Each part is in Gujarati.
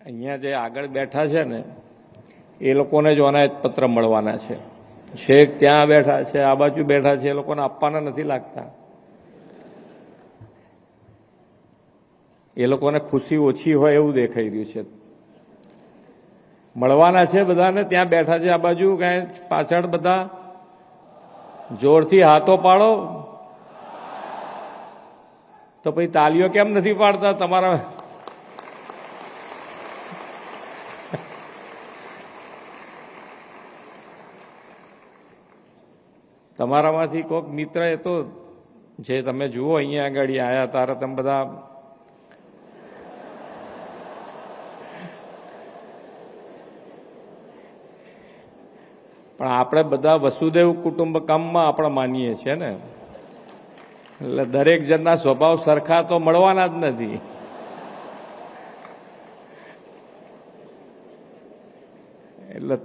અહીંયા જે આગળ બેઠા છે ને એ લોકોને જ અનામતપત્ર મળવાના છે. છેક ત્યાં બેઠા છે, આ બાજુ બેઠા છે, એ લોકોને આપવાના નથી લાગતા. એ લોકોને ખુશી ઓછી હોય એવું દેખાઈ રહ્યું છે. મળવાના છે બધાને. ત્યાં બેઠા છે આ બાજુ, કઈ પાછળ બધા જોરથી હાથો પાડો. તો પછી તાલીઓ કેમ નથી પાડતા તમારા? તમારામાંથી કોઈક મિત્ર એ તો જે તમે જુઓ અહીંયા આગળ આવ્યા તારે તમે બધા પણ આપણે બધા વસુદેવ કુટુંબકમમાં આપણે માનીએ છીએ ને, એટલે દરેક જણના સ્વભાવ સરખા તો મળવાના જ નથી. એટલે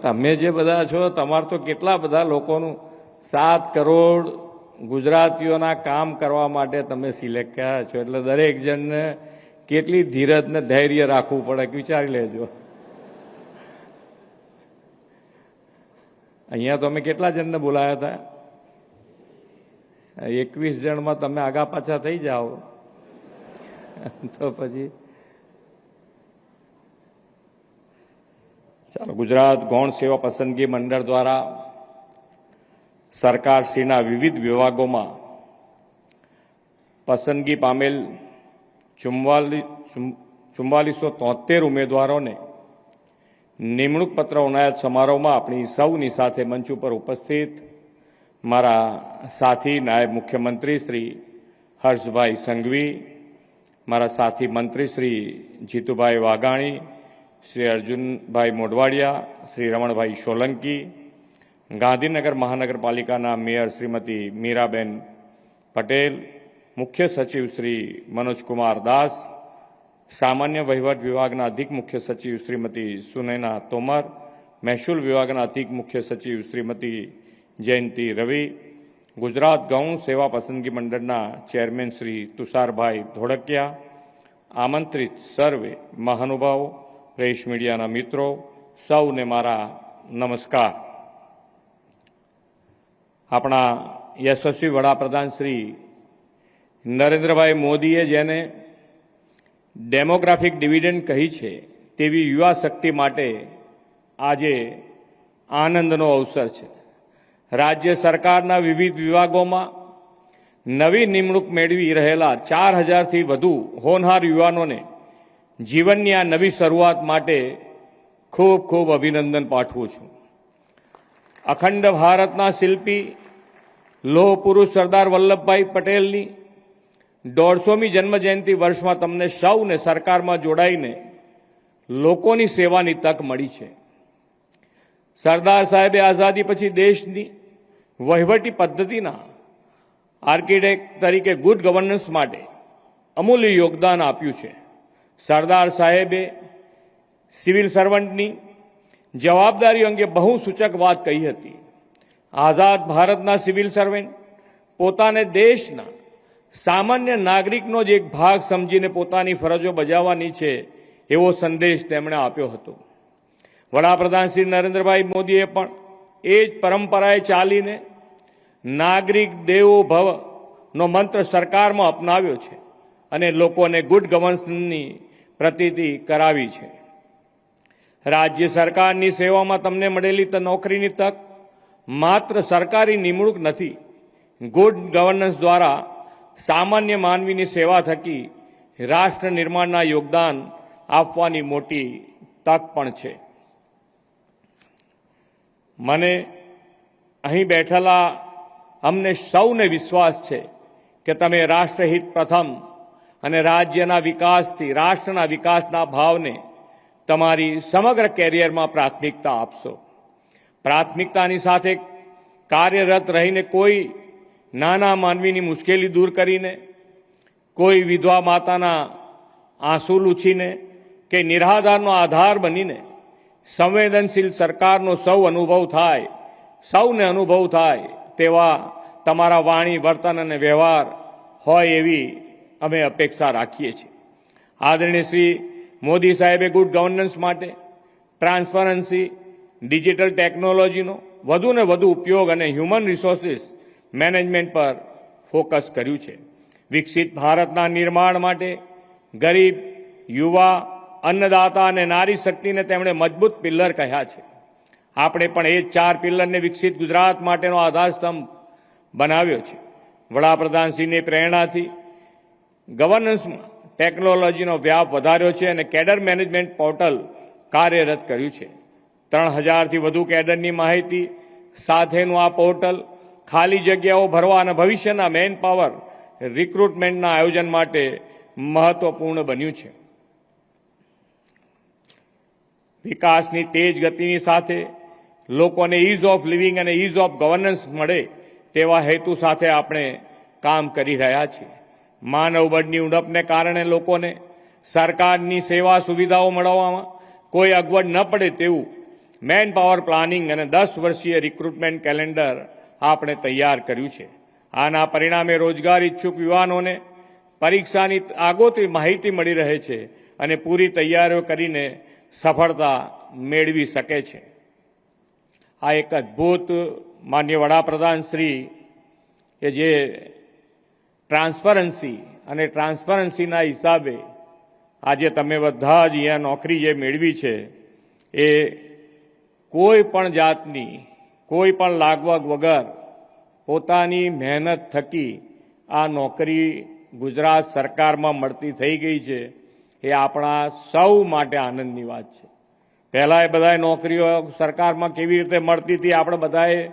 તમે જે બધા છો, તમારે તો કેટલા બધા લોકોનું 7 કરોડ ગુજરાતીઓના કામ કરવા માટે તમે સિલેક્ટ કર્યા છો. એટલે દરેક જણને કેટલી ધીરજ ને ધૈર્ય રાખવું પડે વિચારી લેજો. અહીંયા તો અમે કેટલા જણને બોલાયા હતા? 21 જણમાં તમે આગા પાછા થઈ જાઓ તો પછી ચાલો. ગુજરાત ગૌણ સેવા પસંદગી મંડળ દ્વારા સરકારશ્રીના વિવિધ વિભાગોમાં પસંદગી પામેલ 4473 ઉમેદવારોને નિમણૂક પત્ર એનાયત સમારોહમાં આપણી સૌની સાથે મંચ ઉપર ઉપસ્થિત મારા સાથી નાયબ મુખ્યમંત્રી શ્રી હર્ષભાઈ સંઘવી, મારા સાથી મંત્રી શ્રી જીતુભાઈ વાઘાણી, શ્રી અર્જુનભાઈ મોઢવાડિયા, શ્રી રમણભાઈ સોલંકી, ગાંધીનગર મહાનગરપાલિકાના મેયર શ્રીમતી મીરાબેન પટેલ, મુખ્ય સચિવ શ્રી મનોજકુમાર દાસ, સામાન્ય વહીવટ વિભાગના અધિક મુખ્ય સચિવ શ્રીમતી સુનૈના તોમર, મહેસૂલ વિભાગના અધિક મુખ્ય સચિવ શ્રીમતી જયંતિ રવિ, ગુજરાત ગૌણ સેવા પસંદગી મંડળના ચેરમેન શ્રી તુષારભાઈ ધોળકિયા, આમંત્રિત સર્વે મહાનુભાવો, પ્રેસ મીડિયાના મિત્રો, સૌને મારા નમસ્કાર. આપણા યશસ્વી વડાપ્રધાન શ્રી નરેન્દ્રભાઈ મોદીએ જેને ડેમોગ્રાફિક ડિવિડન્ડ કહી છે, તેવી યુવા શક્તિ માટે આજે આનંદનો અવસર છે. રાજ્ય સરકારના વિવિધ વિભાગોમાં નવી નિમણૂક મેળવી રહેલા 4000થી વધુ હોનહાર યુવાનોને જીવનની આ નવી શરૂઆત માટે ખૂબ ખૂબ અભિનંદન પાઠવું છું. અખંડ ભારતના શિલ્પી લોહ પુરુષ સરદાર વલ્લભભાઈ પટેલની 150મી જન્મજયંતિ વર્ષમાં તમને સૌને સરકારમાં જોડાઈને લોકોની સેવાની તક મળી છે. સરદાર સાહેબે આઝાદી પછી દેશની વહીવટી પદ્ધતિના આર્કિટેક્ટ તરીકે ગુડ ગવર્નન્સ માટે અમૂલ્ય યોગદાન આપ્યું છે. સરદાર સાહેબે સિવિલ સર્વન્ટની જવાબદારી અંગે બહુ સૂચક વાત કહી હતી. આઝાદ ભારતના સિવિલ સર્વન્ટ પોતાને દેશના સામાન્ય નાગરિકનો જ એક ભાગ સમજીને પોતાની ફરજો બજાવવાની છે એવો સંદેશ તેમણે આપ્યો હતો. વડાપ્રધાન શ્રી નરેન્દ્રભાઈ મોદીએ પણ એ જ પરંપરાએ ચાલીને નાગરિક દેવો ભવનો મંત્ર સરકારમાં અપનાવ્યો છે અને લોકોને ગુડ ગવર્નન્સની પ્રતીતિ કરાવી છે. રાજ્ય સરકારની સેવામાં તમને મળેલી નોકરીની તક માત્ર સરકારી નિમણૂક નથી, ગુડ ગવર્નન્સ દ્વારા સામાન્ય માનવીની સેવા થકી રાષ્ટ્ર નિર્માણના યોગદાન આપવાની મોટી તક પણ છે. મને અહીં બેઠેલા અમને સૌને વિશ્વાસ છે કે તમે રાષ્ટ્રહિત પ્રથમ અને રાજ્યના વિકાસથી રાષ્ટ્રના વિકાસના ભાવને તમારી સમગ્ર કેરિયરમાં પ્રાથમિકતા આપશો. પ્રાથમિકતાની સાથે કાર્યરત રહીને કોઈ નાના માનવીની મુશ્કેલી દૂર કરીને, કોઈ વિધવા માતાના આંસુ લૂછીને કે નિરાધારનો આધાર બનીને સંવેદનશીલ સરકારનો સૌને અનુભવ થાય તેવા તમારા વાણી, વર્તન અને વ્યવહાર હોય એવી અમે અપેક્ષા રાખીએ છીએ. આદરણીય શ્રી મોદી સાહેબે ગુડ ગવર્નન્સ માટે ટ્રાન્સપરન્સી, ડિજિટલ ટેકનોલોજીનો વધુ ને વધુ ઉપયોગ અને હ્યુમન રિસોર્સિસ મેનેજમેન્ટ પર ફોકસ કર્યું છે. વિકસિત ભારતના નિર્માણ માટે ગરીબ, યુવા, અન્નદાતા અને નારી શક્તિને તેમણે મજબૂત પિલ્લર કહ્યા છે. આપણે પણ એ 4 પિલ્લરને વિકસિત ગુજરાત માટેનો આધારસ્તંભ બનાવ્યો છે. વડાપ્રધાનશ્રીની પ્રેરણાથી ગવર્નન્સમાં ટેકનોલોજીનો વ્યાપ વધાર્યો છે અને કેડર મેનેજમેન્ટ પોર્ટલ કાર્યરત કર્યું છે. 3000થી વધુ કેડરની માહિતી સાથેનું આ પોર્ટલ ખાલી જગ્યાઓ ભરવા અને ભવિષ્યના મેન પાવર રિક્રુટમેન્ટના આયોજન માટે મહત્વપૂર્ણ બન્યું છે. વિકાસની તેજ ગતિની સાથે લોકોને ઇઝ ઓફ લિવિંગ અને ઇઝ ઓફ ગવર્નન્સ મળે તેવા હેતુ સાથે આપણે કામ કરી રહ્યા છીએ. માનવબળની ઉણપને કારણે લોકોને સરકારની સેવા સુવિધાઓ મળવામાં કોઈ અગવડ ન પડે તેવું મેન પાવર પ્લાનિંગ અને 10 વર્ષીય રિક્રુટમેન્ટ કેલેન્ડર આપણે તૈયાર કર્યું છે. આના પરિણામે રોજગાર ઇચ્છુક યુવાનોને પરીક્ષાની આગોતરી માહિતી મળી રહે છે અને પૂરી તૈયારીઓ કરીને સફળતા મેળવી શકે છે. આ એક અદ્ભુત માન્ય વડાપ્રધાન શ્રી કે જે ટ્રાન્સપરન્સીના હિસાબે આજે તમે બધા જ અહીંયા નોકરી જે મેળવી છે એ કોઈ પણ જાતની કોઈ પણ લાગવગ વગર પોતાની મહેનત થકી આ નોકરી ગુજરાત સરકારમાં મળતી થઈ ગઈ છે. એ આપણા સૌ માટે આનંદની વાત છે. પહેલાં એ બધાએ નોકરીઓ સરકારમાં કેવી રીતે મળતી હતી આપણે બધાએ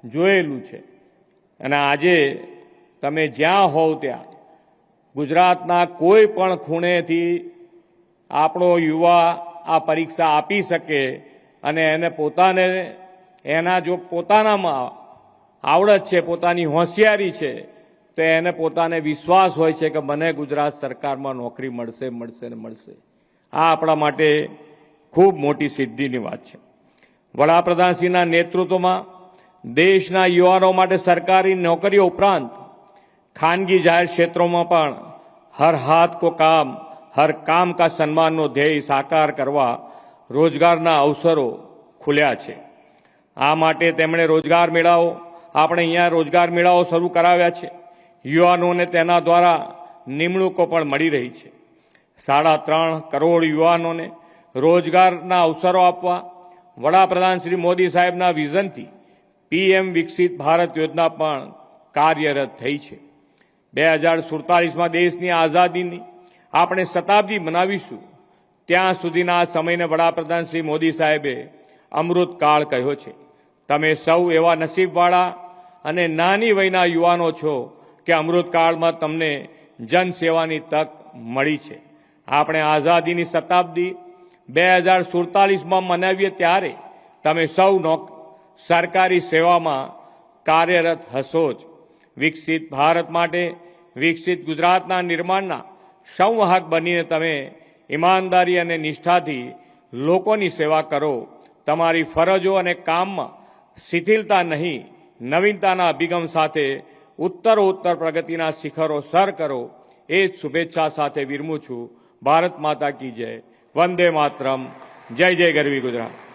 જોયેલું છે અને આજે તમે જ્યાં હોવ ત્યાં ગુજરાતના કોઈ પણ ખૂણેથી આપણો યુવા આ પરીક્ષા આપી શકે અને એને પોતાને એના જો પોતાનામાં આવડત છે, પોતાની હોશિયારી છે, તો એને પોતાને વિશ્વાસ હોય છે કે મને ગુજરાત સરકારમાં નોકરી મળશે મળશે ને મળશે. આ આપણા માટે ખૂબ મોટી સિદ્ધિની વાત છે. વડાપ્રધાનશ્રીના નેતૃત્વમાં દેશના યુવાનો માટે સરકારી નોકરીઓ ઉપરાંત ખાનગી જાહેર ક્ષેત્રોમાં પણ હર હાથ કો કામ, હર કામ કા સન્માનનો ધ્યેય સાકાર કરવા રોજગારના અવસરો ખુલ્યા છે. આ માટે તેમણે રોજગાર મેળાઓ આપણે અહીંયા રોજગાર મેળાઓ શરૂ કરાવ્યા છે. યુવાનોને તેના દ્વારા નિમણૂકો પણ મળી રહી છે. 3.5 કરોડ યુવાનોને રોજગારના અવસરો આપવા વડાપ્રધાન શ્રી મોદી સાહેબના વિઝનથી PM વિકસિત ભારત યોજના પણ કાર્યરત થઈ છે. 2047માં દેશની આઝાદીની આપણે શતાબ્દી મનાવીશું ત્યાં સુધીના આ સમયને વડાપ્રધાન શ્રી મોદી સાહેબે અમૃતકાળ કહ્યો છે. તમે સૌ એવા નસીબવાળા અને નાની વયના યુવાનો છો કે અમૃતકાળમાં તમને જનસેવાની તક મળી છે. આપણે આઝાદીની શતાબ્દી 2047માં મનાવીએ ત્યારે તમે સૌ સરકારી સેવામાં કાર્યરત હશો જ. વિકસિત ભારત માટે વિકસિત ગુજરાતના નિર્માણના સંવાહક બનીને તમે ઈમાનદારી અને નિષ્ઠાથી લોકોની સેવા કરો. તમારી ફરજો અને કામમાં શિથિલતા નહીં, નવીનતાના અભિગમ સાથે ઉત્તરોત્તર પ્રગતિના શિખરો સર કરો. એ જ શુભેચ્છા સાથે વિરમું છું. ભારત માતા કી જય. વંદે માતરમ. જય જય ગરવી ગુજરાત.